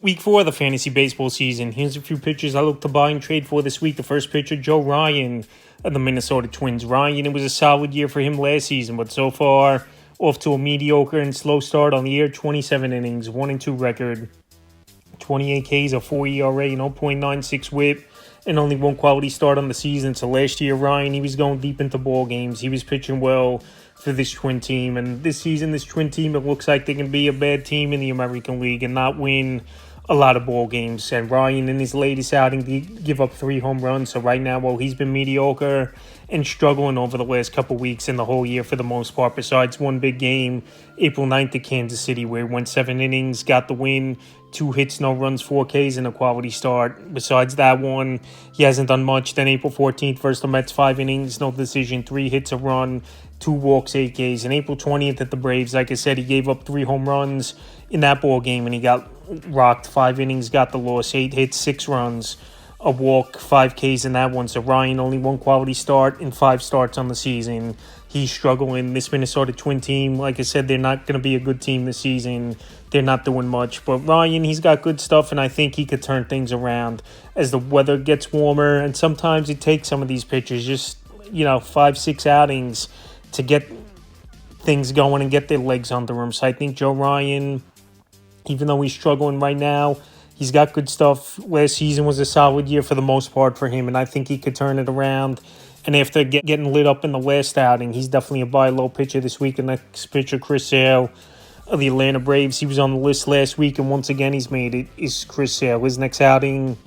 Week 4 of the fantasy baseball season. Here's a few pitchers I look to buy and trade for this week. The first pitcher, Joe Ryan of the Minnesota Twins. Ryan, it was a solid year for him last season, but so far off to a mediocre and slow start on the year. 27 innings, 1-2 record, 28 Ks, a 4 ERA, 0.96 WHIP, and only one quality start on the season. So last year, Ryan, he was going deep into ball games. He was pitching well for this Twin team. And this season, this Twin team, it looks like they can be a bad team in the American League and not win a lot of ball games. And Ryan, in his latest outing, did give up 3 home runs. So right now, well, he's been mediocre and struggling over the last couple weeks and the whole year for the most part, besides one big game, April 9th at Kansas City, where he went 7 innings, got the win, 2 hits, no runs, 4 Ks, and a quality start. Besides that one, he hasn't done much. Then April 14th versus the Mets, 5 innings, no decision, 3 hits, a run, 2 walks, 8 Ks. And April 20th at the Braves, like I said, he gave up 3 home runs in that ball game, and he got rocked. 5 innings, got the loss, 8 hits, 6 runs, a walk, 5 Ks in that one. So Ryan, only one quality start in 5 starts on the season. He's struggling. This Minnesota Twin team, like I said, they're not going to be a good team this season. They're not doing much. But Ryan, he's got good stuff, and I think he could turn things around as the weather gets warmer. And sometimes it takes some of these pitchers just, 5-6 outings to get things going and get their legs under them. So I think Joe Ryan, even though he's struggling right now, he's got good stuff. Last season was a solid year for the most part for him, and I think he could turn it around. And after getting lit up in the last outing, he's definitely a buy low pitcher this week. The next pitcher, Chris Sale of the Atlanta Braves. He was on the list last week, and once again, he's made it. Is Chris Sale. His next outing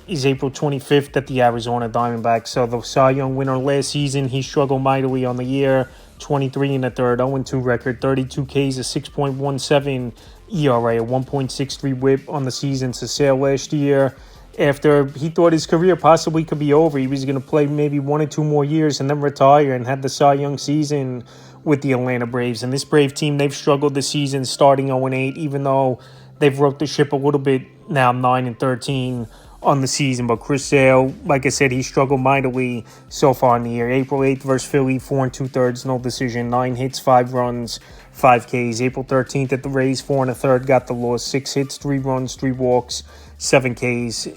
is April 25th at the Arizona Diamondbacks. So the Cy Young winner last season, he struggled mightily on the year. 23 and a third, 0-2 record, 32 Ks, a 6.17 ERA, a 1.63 WHIP on the season. So Sale last year, after he thought his career possibly could be over, he was going to play maybe 1 or 2 more years and then retire, and had the Cy Young season with the Atlanta Braves. And this Brave team, they've struggled this season, starting 0-8, even though they've roped the ship a little bit now, 9-13 on the season. But Chris Sale, like I said, he struggled mightily so far in the year. April 8th versus Philly, 4 2/3, no decision, 9 hits, 5 runs, 5 Ks. April 13th at the Rays, 4 1/3, got the loss, 6 hits, 3 runs, 3 walks, 7 Ks.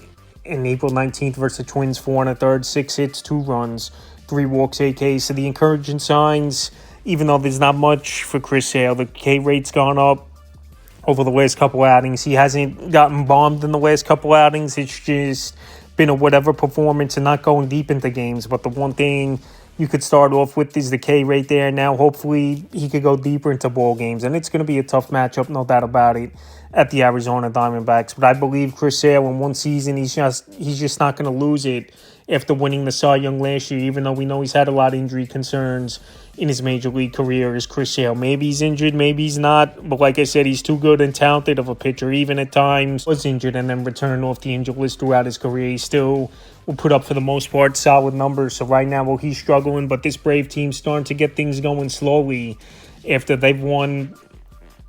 And April 19th versus the Twins, 4 1/3, 6 hits, 2 runs, 3 walks, 8 Ks. So the encouraging signs, even though there's not much for Chris Sale, the K rate's gone up over the last couple outings. He hasn't gotten bombed in the last couple outings. It's just been a whatever performance and not going deep into games. But the one thing you could start off with is the K rate there. Now, hopefully, he could go deeper into ball games. And it's going to be a tough matchup, no doubt about it, at the Arizona Diamondbacks. But I believe Chris Sale, in one season, he's just not going to lose it after winning the Cy Young last year, even though we know he's had a lot of injury concerns in his major league career, is Chris Sale. Maybe he's injured, maybe he's not. But like I said, he's too good and talented of a pitcher. Even at times was injured and then returned off the injured list throughout his career. He still will put up, for the most part, solid numbers. So right now, well, he's struggling, but this Brave team's starting to get things going slowly after they've won.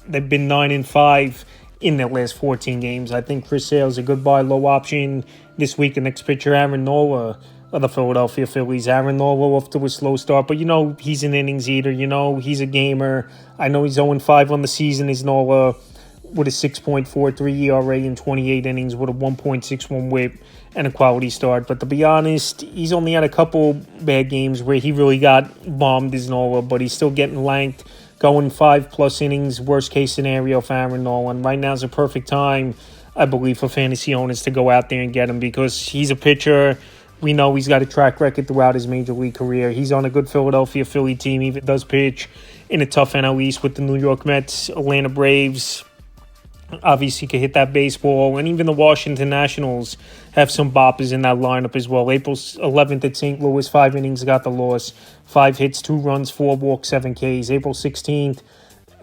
They've been 9-5 in their last 14 games. I think Chris Sale's a good buy low option this week. The next pitcher, Aaron Nola of the Philadelphia Phillies. Aaron Nola off to a slow start, but he's an innings eater. He's a gamer. I know he's 0-5 on the season. Is Nola with a 6.43 ERA in 28 innings with a 1.61 WHIP and a quality start. But to be honest, he's only had a couple bad games where he really got bombed as Nola, but he's still getting lanked, going 5+ innings, worst case scenario for Aaron Nola. And right now is a perfect time, I believe, for fantasy owners to go out there and get him, because he's a pitcher. We know he's got a track record throughout his major league career. He's on a good Philadelphia Philly team. He does pitch in a tough NL East with the New York Mets, Atlanta Braves. Obviously, can hit that baseball. And even the Washington Nationals have some boppers in that lineup as well. April 11th at St. Louis, 5 innings, got the loss. 5 hits, 2 runs, 4 walks, 7 Ks. April 16th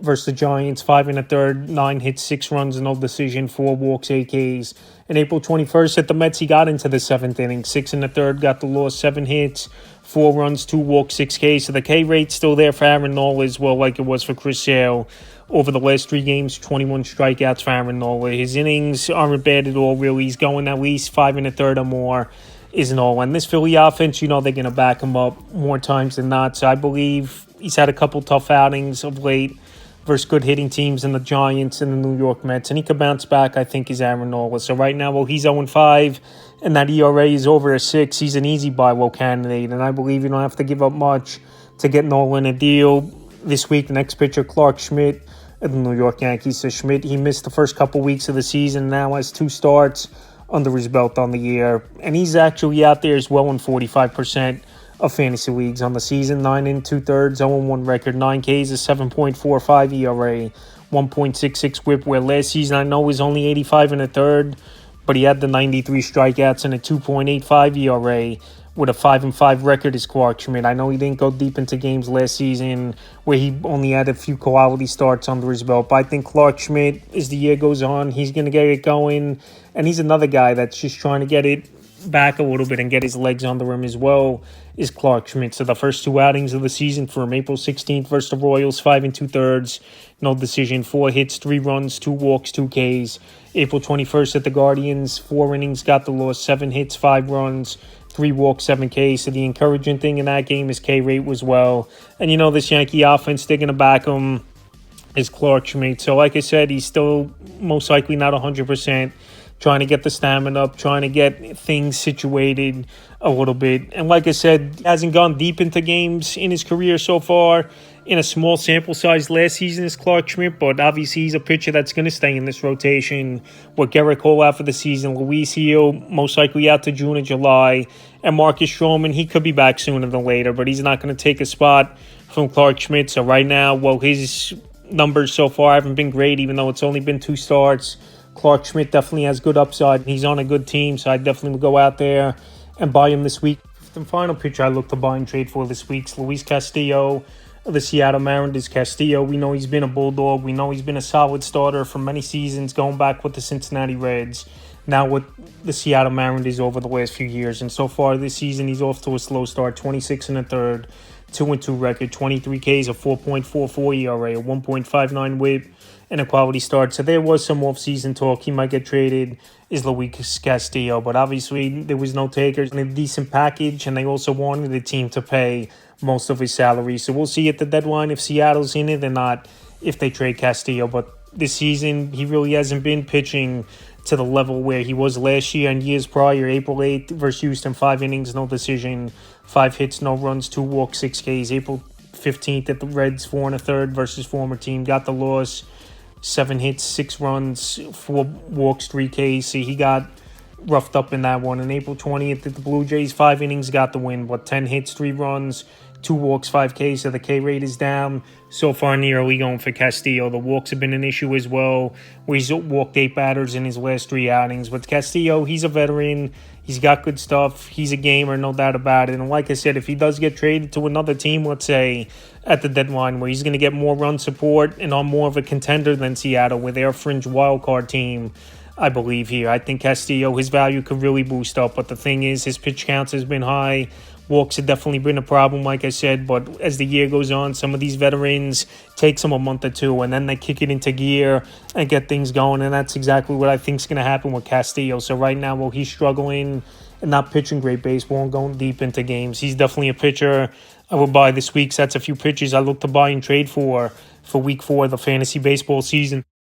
versus the Giants, 5 1/3, 9 hits, 6 runs, no decision, 4 walks, 8 Ks. And April 21st at the Mets, he got into the 7th inning, 6 1/3, got the loss, 7 hits, 4 runs, 2 walks, 6 Ks. So the K rate's still there for Aaron Nola as well, like it was for Chris Sale. Over the last 3 games, 21 strikeouts for Aaron Nola. His innings aren't bad at all, really. He's going at least 5 1/3 or more, is Nola. And this Philly offense, they're going to back him up more times than not. So I believe he's had a couple tough outings of late. versus good hitting teams in the Giants and the New York Mets. And he could bounce back, I think, is Aaron Nola. So right now, well, he's 0-5, and that ERA is over a 6. He's an easy buy low candidate, and I believe you don't have to give up much to get Nola in a deal. This week, the next pitcher, Clark Schmidt of the New York Yankees. So Schmidt, he missed the first couple weeks of the season, now has 2 starts under his belt on the year. And he's actually out there as well in 45% of fantasy leagues on the season. 9 2/3, 0-1 record, 9 Ks, a 7.45 ERA, 1.66 whip, where last season I know was only 85 1/3, but he had the 93 strikeouts and a 2.85 ERA with a 5-5 record is Clark Schmidt. I know he didn't go deep into games last season where he only had a few quality starts under his belt, but I think Clark Schmidt, as the year goes on, he's going to get it going, and he's another guy that's just trying to get it back a little bit and get his legs under him as well, is Clark Schmidt. So the first 2 outings of the season for him, April 16th versus the Royals, 5 2/3, no decision, 4 hits, 3 runs, 2 walks, 2 Ks. April 21st at the Guardians, 4 innings, got the loss, 7 hits, 5 runs, 3 walks, 7 Ks. So the encouraging thing in that game is K rate was well. And you know, this Yankee offense, they're going to back him, is Clark Schmidt. So like I said, he's still most likely not 100%. Trying to get the stamina up, trying to get things situated a little bit. And like I said, hasn't gone deep into games in his career so far. In a small sample size last season is Clark Schmidt, but obviously he's a pitcher that's going to stay in this rotation. With Gerrit Cole out for the season, Luis Gil most likely out to June or July, and Marcus Stroman, he could be back sooner than later, but he's not going to take a spot from Clark Schmidt. So right now, well, his numbers so far haven't been great, even though it's only been 2 starts. Clark Schmidt definitely has good upside. He's on a good team, so I definitely will go out there and buy him this week. The final pitcher I look to buy and trade for this week is Luis Castillo of the Seattle Mariners. Castillo, we know he's been a Bulldog. We know he's been a solid starter for many seasons, going back with the Cincinnati Reds, now with the Seattle Mariners over the last few years. And so far this season, he's off to a slow start, 26 1/3, 2-2 record, 23 Ks, a 4.44 ERA, a 1.59 whip, and a quality start. So there was some off-season talk. He might get traded, is Luis Castillo. But obviously, there was no takers and a decent package, and they also wanted the team to pay most of his salary. So we'll see at the deadline if Seattle's in it or not, if they trade Castillo. But this season, he really hasn't been pitching to the level where he was last year and years prior. April 8th versus Houston, 5 innings, no decision, 5 hits, no runs, 2 walks, 6 Ks. April 15th at the Reds, 4 1/3 versus former team, got the loss, 7 hits, 6 runs, 4 walks, 3 Ks. So he got roughed up in that one. And April 20th at the Blue Jays, 5 innings, got the win. 10 hits, 3 runs, 2 walks, 5 Ks. So the K rate is down so far in the early going for Castillo. The walks have been an issue as well, where he's walked 8 batters in his last 3 outings. But Castillo, he's a veteran. He's got good stuff. He's a gamer, no doubt about it. And like I said, if he does get traded to another team, let's say at the deadline, where he's going to get more run support and on more of a contender than Seattle, where they're a fringe wildcard team, I believe here. I think Castillo, his value could really boost up. But the thing is, his pitch counts has been high. Walks have definitely been a problem, like I said. But as the year goes on, some of these veterans takes them a month or 2, and then they kick it into gear and get things going. And that's exactly what I think is going to happen with Castillo. So right now, while he's struggling and not pitching great baseball and going deep into games, he's definitely a pitcher I will buy this week. So that's a few pitchers I look to buy and trade for week 4 of the fantasy baseball season.